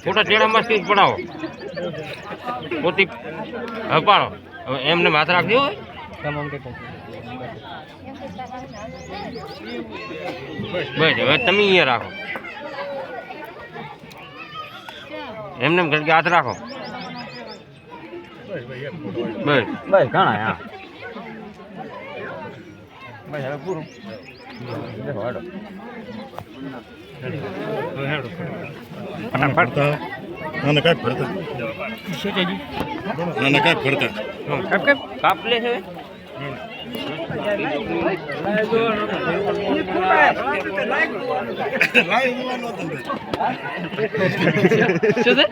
ફોટા ચેડા મસ્ત પડાવો પોતી પાડો એમને માથે રાખજો હોય બસ હવે તમે અહીંયા રાખો એમને ઘડકે હાથ રાખો બસ બસ ઘણા હા બસ હવે પૂરું દેખો હેડો ફટાફટ નાના કાપ ભરતા શું છે જી નાના કાપ ભરતા કાપ લે છે શું છે